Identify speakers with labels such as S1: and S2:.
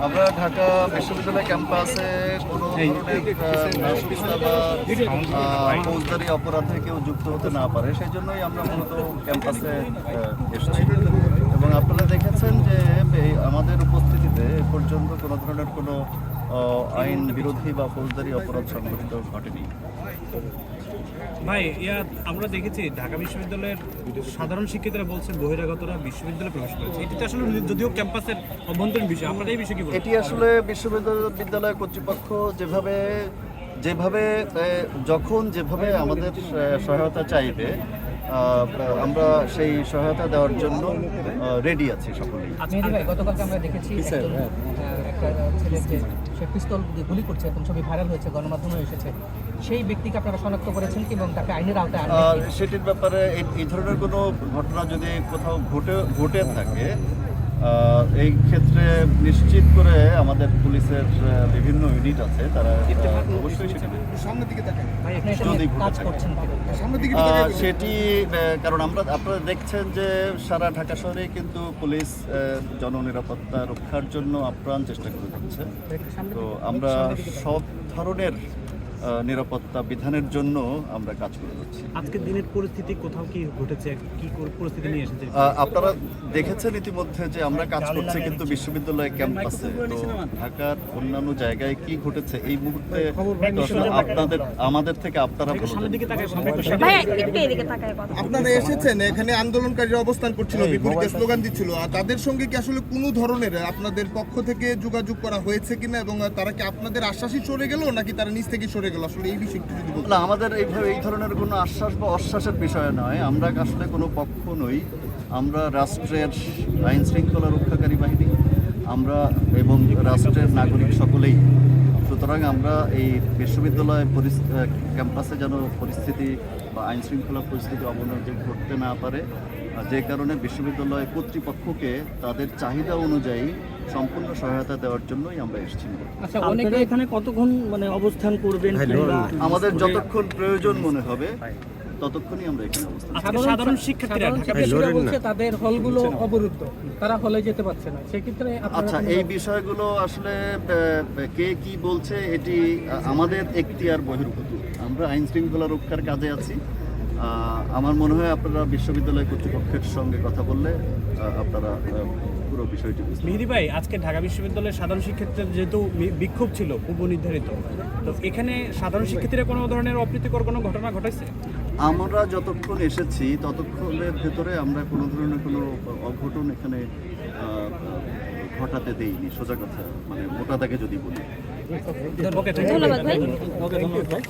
S1: আমরা ঢাকা বিশ্ববিদ্যালয় ক্যাম্পাসে কোনো ফৌজদারি অপরাধে কেউ যুক্ত হতে না পারে, সেই জন্যই আমরা মূলত ক্যাম্পাসে এসেছি। এবং আপনারা দেখেছেন যে আমাদের উপস্থিতিতে এ পর্যন্ত কোনো ধরনের কোনো আইন বিরোধী বা ফৌজদারি অপরাধ সংঘটিত ঘটেনি।
S2: ভাই আমরা দেখেছি ঢাকা বিশ্ববিদ্যালয়ের সাধারণ শিক্ষার্থীরা বলছে বহিরাগতরা বিশ্ববিদ্যালয়ে প্রবেশ করেছে। এটি আসলে যদিও ক্যাম্পাসের অভ্যন্তরীণ বিষয়, আপনারা এই বিষয়ে কি বলবেন?
S1: এটি আসলে বিশ্ববিদ্যালয় কর্তৃপক্ষ যেভাবে যখন যেভাবে আমাদের সহায়তা চাইবে আমরা সেই সহায়তা দেওয়ার জন্য রেডি আছি সকলেই।
S3: গতকালকে আমরা দেখেছি একটা ছেলেকে সে পিস্তল দিয়ে গুলি করছে, এবং ছবি ভাইরাল হয়েছে, গণমাধ্যমে এসেছে। সেই ব্যক্তিকে আপনারা শনাক্ত করেছেন কি এবং তাকে আইনের আওতায় আনবেন?
S1: সেটির ব্যাপারে এই ধরনের কোনো ঘটনা যদি কোথাও ঘটে থাকে, এই ক্ষেত্রে নিশ্চিত করে আমাদের পুলিশের বিভিন্ন ইউনিট আছে, তারা অবশ্যই সেটি কারণ আপনারা দেখছেন যে সারা ঢাকা শহরে কিন্তু পুলিশ জননিরাপত্তা রক্ষার জন্য আপ্রাণ চেষ্টা করে যাচ্ছে। তো আমরা সব ধরনের নিরাপত্তা বিধানের জন্য আমরা কাজ করে যাচ্ছি।
S2: আজকের দিনের পরিস্থিতি কোথাও কি ঘটেছে, কি পরিস্থিতি নিয়ে এসেছে? আপনারা
S1: দেখেছেন ইতিমধ্যে যে আমরা কাজ করছি কিন্তু বিশ্ববিদ্যালয় ক্যাম্পাসে। তো ঢাকার অন্যান্য জায়গায় কি ঘটেছে এই মুহূর্তে আমাদের থেকে আপনারা
S4: আপনারা এসেছেন, এখানে আন্দোলনকারীরা অবস্থান করছিল, বিপরীতে স্লোগান দিচ্ছিল, আর তাদের সঙ্গে কি আসলে কোনো ধরনের আপনাদের পক্ষ থেকে যোগাযোগ করা হয়েছে কিনা, এবং তারা কি আপনাদের আশ্বাসই সরে গেল নাকি তারা নিজ থেকে সরে গেল? আসলে এই বিষয়টি যদি বলতেন।
S1: না, আমাদের এই ধরনের কোনো আশ্বাস বা অশ্বাসের বিষয় নয়। আমরা আসলে কোনো পক্ষ নই। আমরা রাষ্ট্রের আইন শৃঙ্খলা রক্ষাকারী বাহিনী আমরা এবং রাষ্ট্রের নাগরিক সকলেই। সুতরাং আমরা এই বিশ্ববিদ্যালয় ক্যাম্পাসে যেন পরিস্থিতি বা আইন শৃঙ্খলা পরিস্থিতি অবনতি ঘটতে না পারে, যে কারণে বিশ্ববিদ্যালয় কর্তৃপক্ষকে তাদের চাহিদা অনুযায়ী সম্পূর্ণ সহায়তা দেওয়ার জন্যই আমরা এসেছি।
S3: আচ্ছা, অনেকে এখানে কতক্ষণ অবস্থান করবেন?
S1: আমাদের যতক্ষণ প্রয়োজন মনে হবে ততক্ষণই আমরা এখানে অবস্থান।
S2: সাধারণ শিক্ষার্থীরা
S3: বলছে তাদের হলগুলো অবরুদ্ধ, তারা হলে যেতে পারছে না, সেক্ষেত্রে
S1: আচ্ছা, এই বিষয়গুলো আসলে কে কি বলছে এটি আমাদের এখতিয়ার বহির্ভূত। আমরা আইন শৃঙ্খলা রক্ষার কাজে আছি। আমার মনে হয় আপনারা বিশ্ববিদ্যালয় কর্তৃপক্ষের সঙ্গে কথা বললে আপনারা পুরো বিষয়টি বুঝতে।
S2: মেহেদী ভাই, আজকে ঢাকা বিশ্ববিদ্যালয়ের সাধারণ শিক্ষার্থীদের যেহেতু বিক্ষোভ ছিল পূর্ব নির্ধারিত, তো এখানে সাধারণ শিক্ষার্থীরা কোনো ধরনের অপ্রীতিকর কোনো ঘটনা ঘটাইছে?
S1: আমরা যতক্ষণ এসেছি ততক্ষণের ভেতরে আমরা কোনো ধরনের কোনো অঘটন এখানে ঘটাতে দেইনি। সোজা কথা, মানে মোটা দাগে যদি বলি।
S2: ধন্যবাদ ভাই।